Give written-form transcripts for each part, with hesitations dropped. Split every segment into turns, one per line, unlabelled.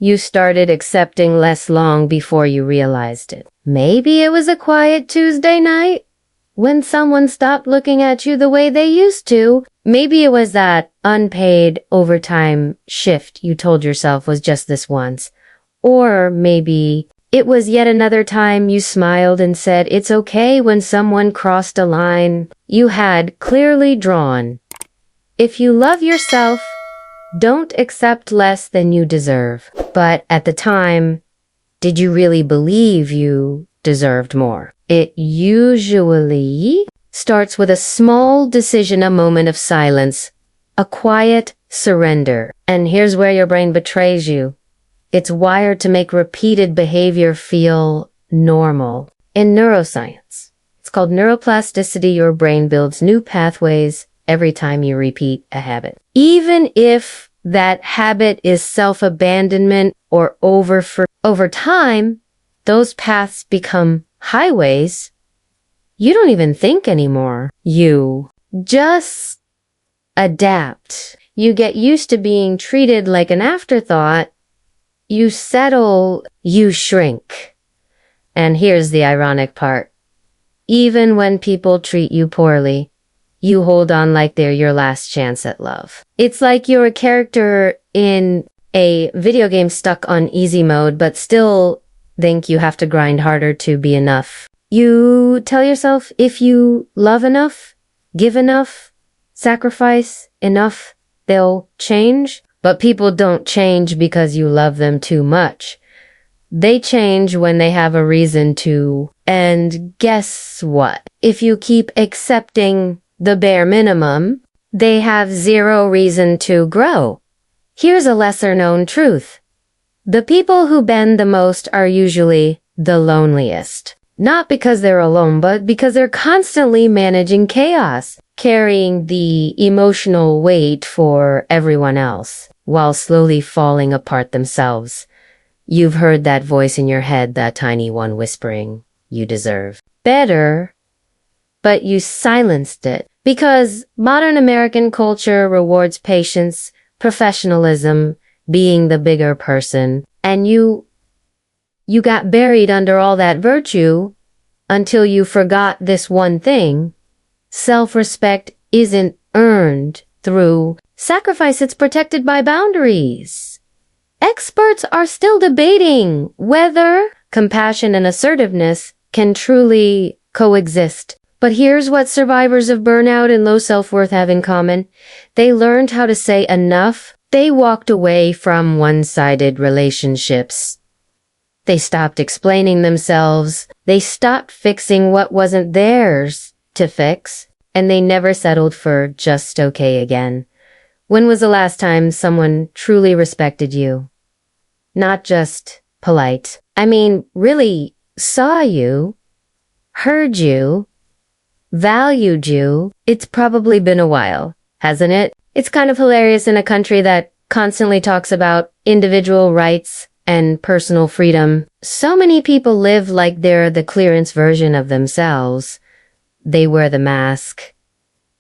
You started accepting less long before you realized it. Maybe it was a quiet Tuesday night when someone stopped looking at you the way they used to. Maybe it was that unpaid overtime shift you told yourself was just this once. Or maybe it was yet another time you smiled and said it's okay when someone crossed a line you had clearly drawn. If you love yourself, don't accept less than you deserve. But at the time, did you really believe you deserved more? It usually starts with a small decision, a moment of silence, a quiet surrender. And here's where your brain betrays you. It's wired to make repeated behavior feel normal. In neuroscience, it's called neuroplasticity. Your brain builds new pathways every time you repeat a habit. Even if that habit is self-abandonment or over time, those paths become highways. You don't even think anymore. You just adapt. You get used to being treated like an afterthought. You settle, you shrink. And here's the ironic part. Even when people treat you poorly, you hold on like they're your last chance at love. It's like you're a character in a video game stuck on easy mode, but still think you have to grind harder to be enough. You tell yourself if you love enough, give enough, sacrifice enough, they'll change. But people don't change because you love them too much. They change when they have a reason to. And guess what? If you keep accepting the bare minimum, they have zero reason to grow. Here's a lesser-known truth. The people who bend the most are usually the loneliest. Not because they're alone, but because they're constantly managing chaos, carrying the emotional weight for everyone else, while slowly falling apart themselves. You've heard that voice in your head, that tiny one whispering, "You deserve better," but you silenced it. Because modern American culture rewards patience, professionalism, being the bigger person, and you got buried under all that virtue until you forgot this one thing. Self-respect isn't earned through sacrifice, it's protected by boundaries. Experts are still debating whether compassion and assertiveness can truly coexist. But here's what survivors of burnout and low self-worth have in common. They learned how to say enough. They walked away from one-sided relationships. They stopped explaining themselves. They stopped fixing what wasn't theirs to fix. And they never settled for just okay again. When was the last time someone truly respected you? Not just polite. I mean, really saw you, heard you, valued you. It's probably been a while, hasn't it? It's kind of hilarious in a country that constantly talks about individual rights and personal freedom. So many people live like they're the clearance version of themselves. They wear the mask.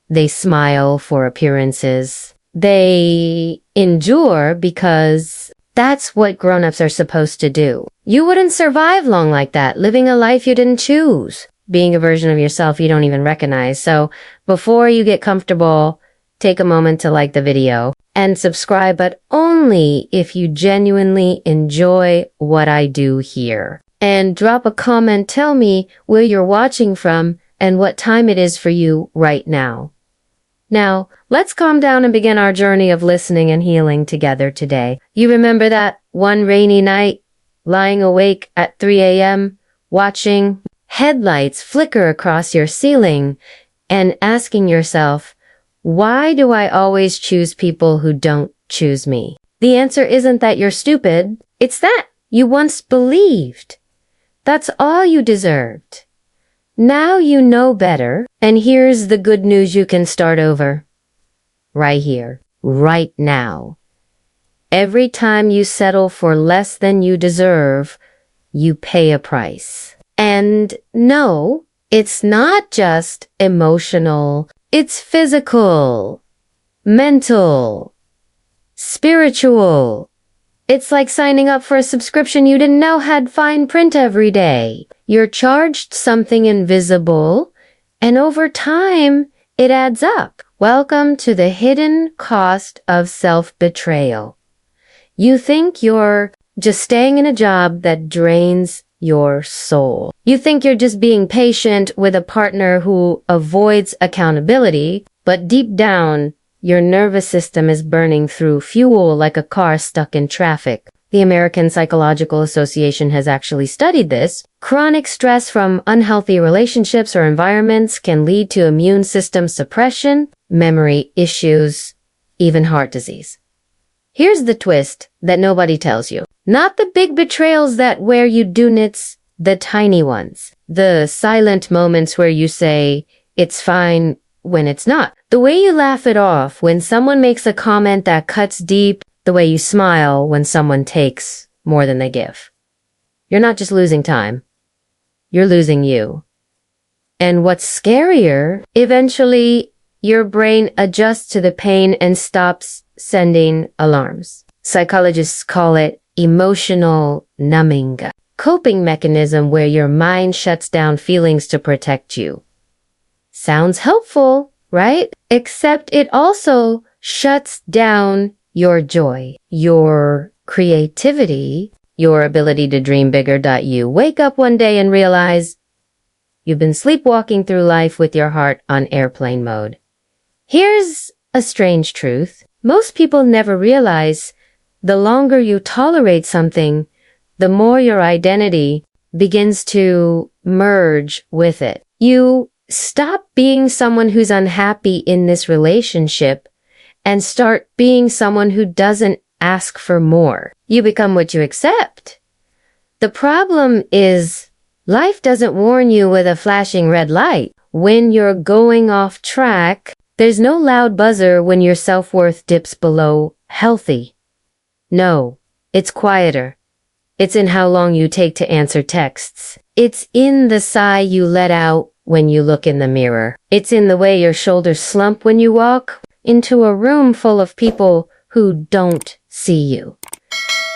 They smile for appearances. They endure because that's what grown-ups are supposed to do. You wouldn't survive long like that, living a life you didn't choose, being a version of yourself you don't even recognize. So before you get comfortable, take a moment to like the video and subscribe, but only if you genuinely enjoy what I do here. And drop a comment, tell me where you're watching from and what time it is for you right now. Now, let's calm down and begin our journey of listening and healing together today. You remember that one rainy night, lying awake at 3 a.m., watching headlights flicker across your ceiling and asking yourself, why do I always choose people who don't choose me? The answer isn't that you're stupid. It's that you once believed. That's all you deserved. Now you know better, and here's the good news: you can start over. Right here, right now. Every time you settle for less than you deserve, you pay a price. And no, it's not just emotional, it's physical, mental, spiritual. It's like signing up for a subscription you didn't know had fine print every day. You're charged something invisible, and over time, it adds up. Welcome to the hidden cost of self-betrayal. You think you're just staying in a job that drains your soul. You think you're just being patient with a partner who avoids accountability, but deep down, your nervous system is burning through fuel like a car stuck in traffic. The American Psychological Association has actually studied this. Chronic stress from unhealthy relationships or environments can lead to immune system suppression, memory issues, even heart disease. Here's the twist that nobody tells you. Not the big betrayals that wear you donuts, the tiny ones. The silent moments where you say, it's fine when it's not. The way you laugh it off when someone makes a comment that cuts deep, the way you smile when someone takes more than they give. You're not just losing time. You're losing you. And what's scarier, eventually your brain adjusts to the pain and stops sending alarms. Psychologists call it emotional numbing, coping mechanism where your mind shuts down feelings to protect you. Sounds helpful, right? Except it also shuts down your joy, your creativity, your ability to dream bigger. You wake up one day and realize you've been sleepwalking through life with your heart on airplane mode. Here's a strange truth. Most people never realize the longer you tolerate something, the more your identity begins to merge with it. You stop being someone who's unhappy in this relationship and start being someone who doesn't ask for more. You become what you accept. The problem is life doesn't warn you with a flashing red light. When you're going off track, there's no loud buzzer when your self-worth dips below healthy. No, it's quieter. It's in how long you take to answer texts. It's in the sigh you let out when you look in the mirror. It's in the way your shoulders slump when you walk into a room full of people who don't see you.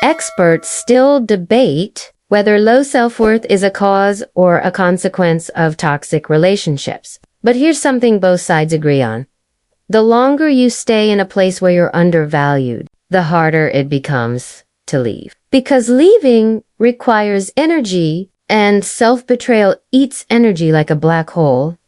Experts still debate whether low self-worth is a cause or a consequence of toxic relationships. But here's something both sides agree on. The longer you stay in a place where you're undervalued, the harder it becomes to leave. Because leaving requires energy, and self-betrayal eats energy like a black hole.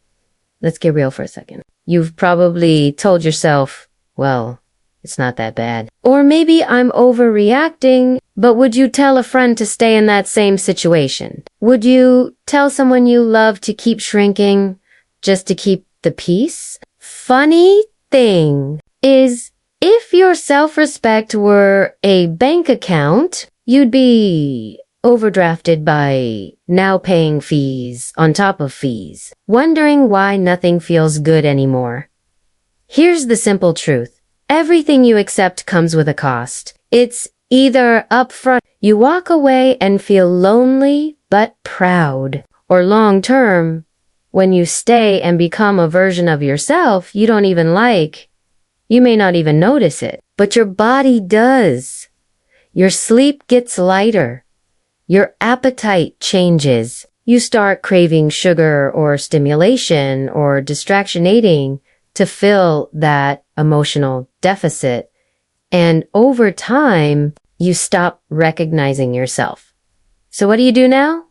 Let's get real for a second. You've probably told yourself, well, it's not that bad. Or maybe I'm overreacting, but would you tell a friend to stay in that same situation? Would you tell someone you love to keep shrinking just to keep the peace? Funny thing is, if your self-respect were a bank account, you'd be overdrafted by now paying fees on top of fees, wondering why nothing feels good anymore. Here's the simple truth. Everything you accept comes with a cost. It's either upfront, you walk away and feel lonely but proud, or long term, when you stay and become a version of yourself you don't even like. You may not even notice it, but your body does. Your sleep gets lighter. Your appetite changes. You start craving sugar or stimulation or distraction eating to fill that emotional deficit. And over time, you stop recognizing yourself. So what do you do now?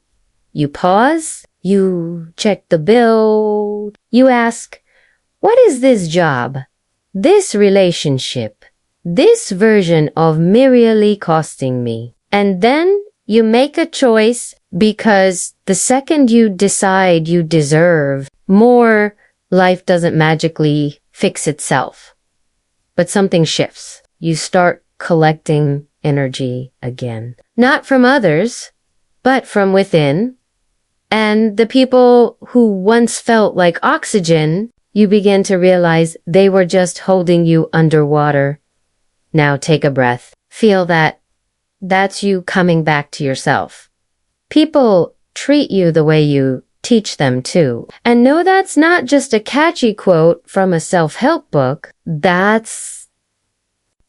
You pause. You check the bill. You ask, what is this job? This relationship? This version of me really costing me? And then you make a choice, because the second you decide you deserve more, life doesn't magically fix itself. But something shifts. You start collecting energy again. Not from others, but from within. And the people who once felt like oxygen, you begin to realize they were just holding you underwater. Now take a breath. Feel that. That's you coming back to yourself. People treat you the way you teach them to. And no, that's not just a catchy quote from a self-help book. That's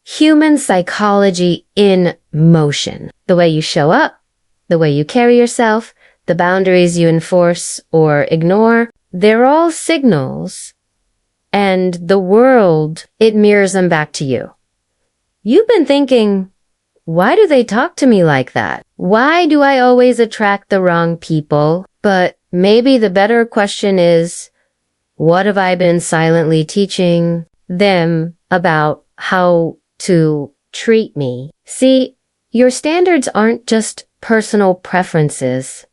human psychology in motion. The way you show up, the way you carry yourself, the boundaries you enforce or ignore, they're all signals, and the world, it mirrors them back to you. You've been thinking, why do they talk to me like that? Why do I always attract the wrong people? But maybe the better question is, what have I been silently teaching them about how to treat me? See, your standards aren't just personal preferences.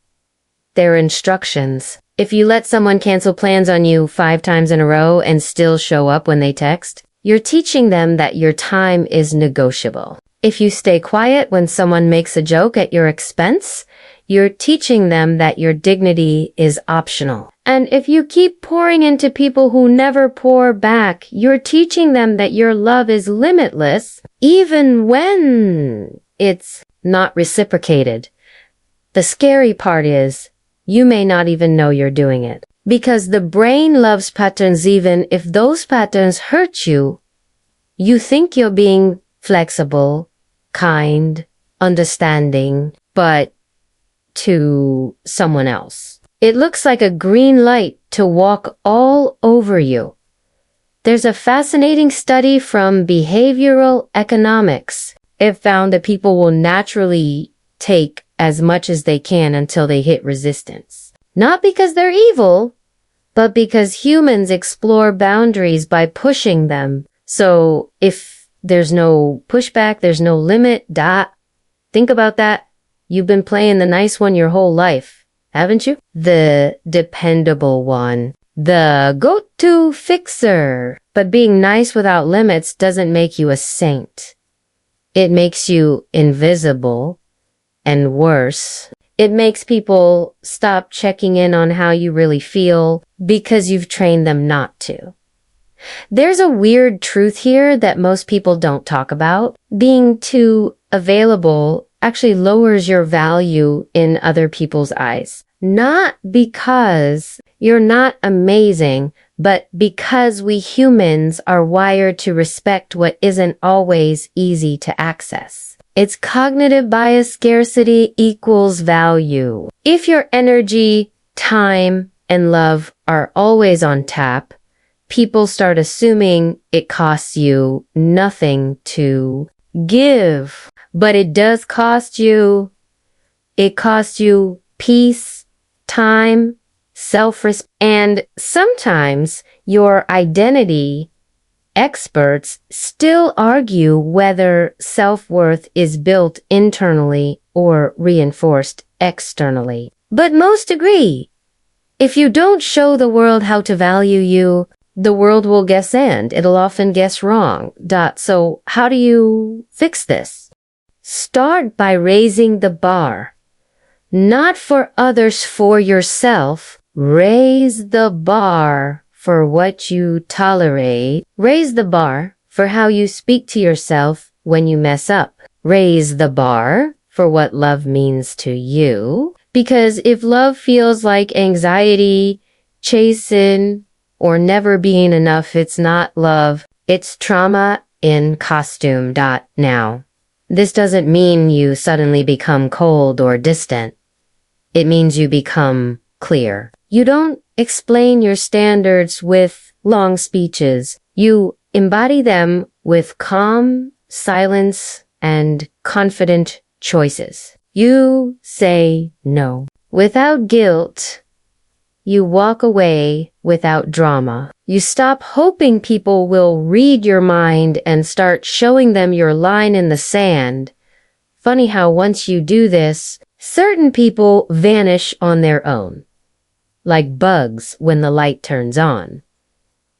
They're instructions. If you let someone cancel plans on you 5 times in a row and still show up when they text, you're teaching them that your time is negotiable. If you stay quiet when someone makes a joke at your expense, you're teaching them that your dignity is optional. And if you keep pouring into people who never pour back, you're teaching them that your love is limitless, even when it's not reciprocated. The scary part is, you may not even know you're doing it. Because the brain loves patterns even if those patterns hurt you. You think you're being flexible, kind, understanding, but to someone else. It looks like a green light to walk all over you. There's a fascinating study from behavioral economics. It found that people will naturally take as much as they can until they hit resistance. Not because they're evil, but because humans explore boundaries by pushing them. So if there's no pushback, there's no limit, think about that. You've been playing the nice one your whole life, haven't you? The dependable one. The go-to fixer. But being nice without limits doesn't make you a saint. It makes you invisible. And worse, it makes people stop checking in on how you really feel because you've trained them not to. There's a weird truth here that most people don't talk about. Being too available actually lowers your value in other people's eyes. Not because you're not amazing, but because we humans are wired to respect what isn't always easy to access. It's cognitive bias. Scarcity equals value. If your energy, time, and love are always on tap, people start assuming it costs you nothing to give. But it does cost you. It costs you peace, time, self-respect, and sometimes your identity. Experts still argue whether self-worth is built internally or reinforced externally. But most agree. If you don't show the world how to value you, the world will guess and it'll often guess wrong. So how do you fix this? Start by raising the bar. Not for others, for yourself. Raise the bar for what you tolerate. Raise the bar for how you speak to yourself when you mess up. Raise the bar for what love means to you. Because if love feels like anxiety, chasing, or never being enough, it's not love. It's trauma in costume. Now, this doesn't mean you suddenly become cold or distant. It means you become clear. You don't explain your standards with long speeches. You embody them with calm, silence, and confident choices. You say no. Without guilt, you walk away without drama. You stop hoping people will read your mind and start showing them your line in the sand. Funny how once you do this, certain people vanish on their own. Like bugs when the light turns on.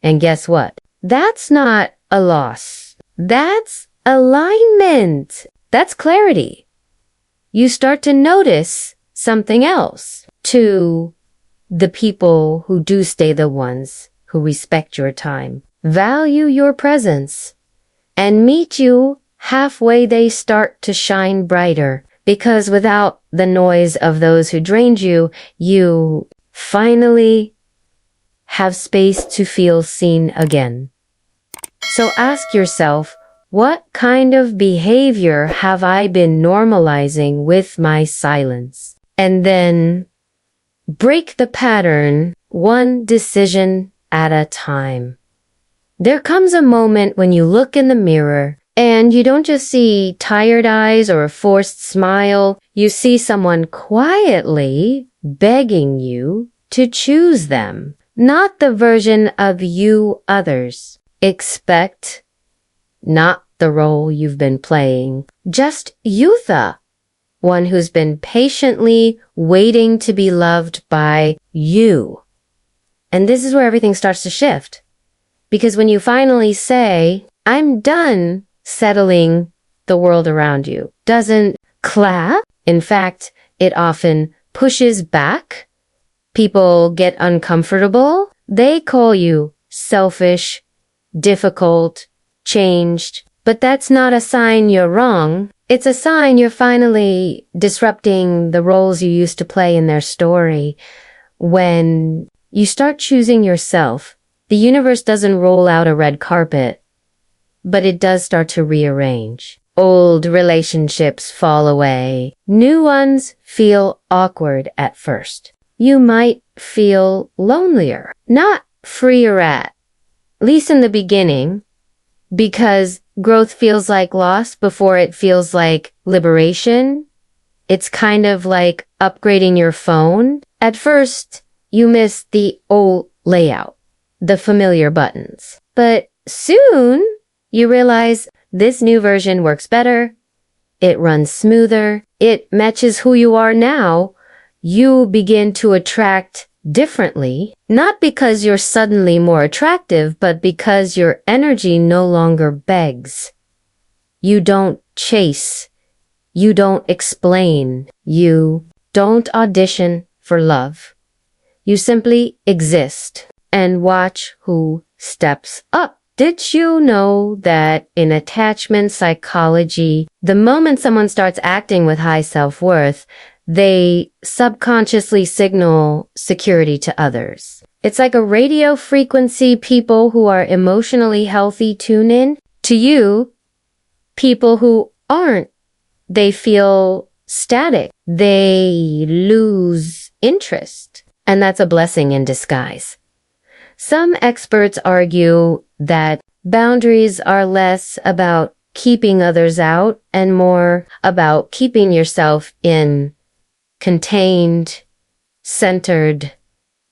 And guess what? That's not a loss. That's alignment. That's clarity. You start to notice something else. To the people who do stay, the ones who respect your time, value your presence, and meet you halfway, they start to shine brighter. Because without the noise of those who drained you, you finally have space to feel seen again. So ask yourself, What kind of behavior have I been normalizing with my silence? And then break the pattern one decision at a time. There comes a moment when you look in the mirror and you don't just see tired eyes or a forced smile. You see someone quietly begging you to choose them, not the version of you others expect, not the role you've been playing, just Yutha, one who's been patiently waiting to be loved by you. And this is where everything starts to shift. Because when you finally say, I'm done settling the world around you, doesn't clap. In fact, it often pushes back. People get uncomfortable. They call you selfish, difficult, changed. But that's not a sign you're wrong. It's a sign you're finally disrupting the roles you used to play in their story. When you start choosing yourself, the universe doesn't roll out a red carpet, but it does start to rearrange. Old relationships fall away. New ones feel awkward at first. You might feel lonelier, not freer at least in the beginning, because growth feels like loss before it feels like liberation. It's kind of like upgrading your phone. At first, you miss the old layout, the familiar buttons. But soon, you realize this new version works better. It runs smoother. It matches who you are now. You begin to attract differently, not because you're suddenly more attractive, but because your energy no longer begs. You don't chase. You don't explain. You don't audition for love. You simply exist and watch who steps up. Did you know that in attachment psychology, the moment someone starts acting with high self-worth, they subconsciously signal security to others? It's like a radio frequency. People who are emotionally healthy tune in. To you, people who aren't, they feel static. They lose interest. And that's a blessing in disguise. Some experts argue that boundaries are less about keeping others out and more about keeping yourself in contained, centered,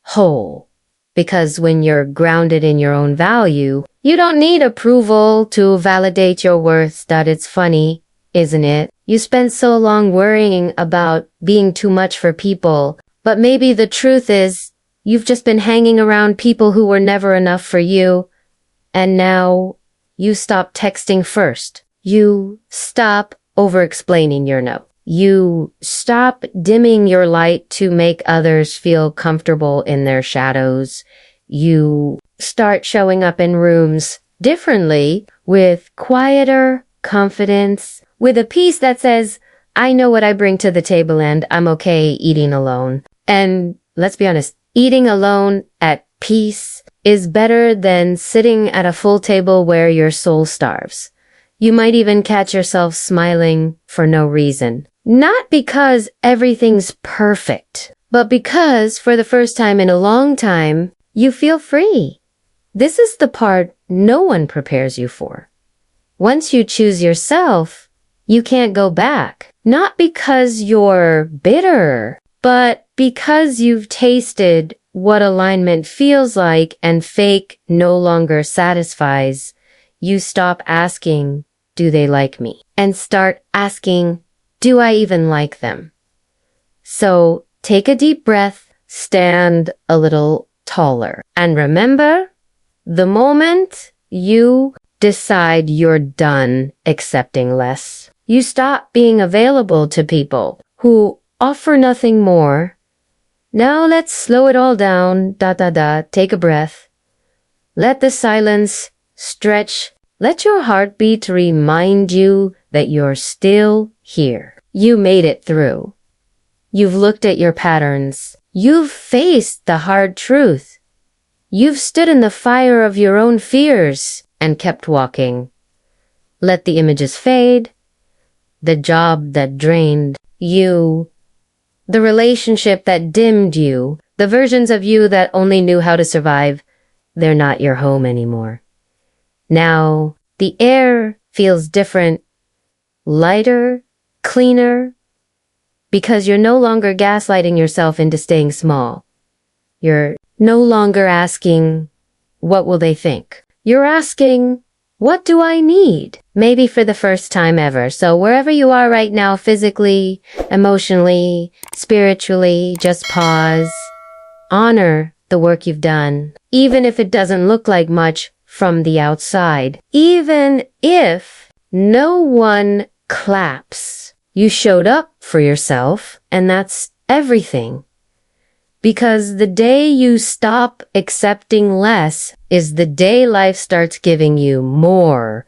whole. Because when you're grounded in your own value, you don't need approval to validate your worth. That it's funny, isn't it? You spend so long worrying about being too much for people, but maybe the truth is you've just been hanging around people who were never enough for you, and now you stop texting first. You stop over-explaining your no. You stop dimming your light to make others feel comfortable in their shadows. You start showing up in rooms differently, with quieter confidence, with a peace that says, I know what I bring to the table and I'm okay eating alone. And let's be honest, eating alone at peace is better than sitting at a full table where your soul starves. You might even catch yourself smiling for no reason. Not because everything's perfect, but because for the first time in a long time, you feel free. This is the part no one prepares you for. Once you choose yourself, you can't go back. Not because you're bitter, but because you've tasted what alignment feels like and fake no longer satisfies. You stop asking, do they like me? And start asking, do I even like them? So take a deep breath, stand a little taller, and remember, the moment you decide you're done accepting less, you stop being available to people who offer nothing more. Now let's slow it all down, take a breath. Let the silence stretch. Let your heartbeat remind you that you're still here. You made it through. You've looked at your patterns. You've faced the hard truth. You've stood in the fire of your own fears and kept walking. Let the images fade. The job that drained you, the relationship that dimmed you, the versions of you that only knew how to survive, they're not your home anymore. Now, the air feels different, lighter, cleaner, because you're no longer gaslighting yourself into staying small. You're no longer asking, what will they think? You're asking, what do I need? Maybe for the first time ever. So wherever you are right now, physically, emotionally, spiritually, just pause. Honor the work you've done, even if it doesn't look like much from the outside. Even if no one claps. You showed up for yourself, and that's everything. Because the day you stop accepting less is the day life starts giving you more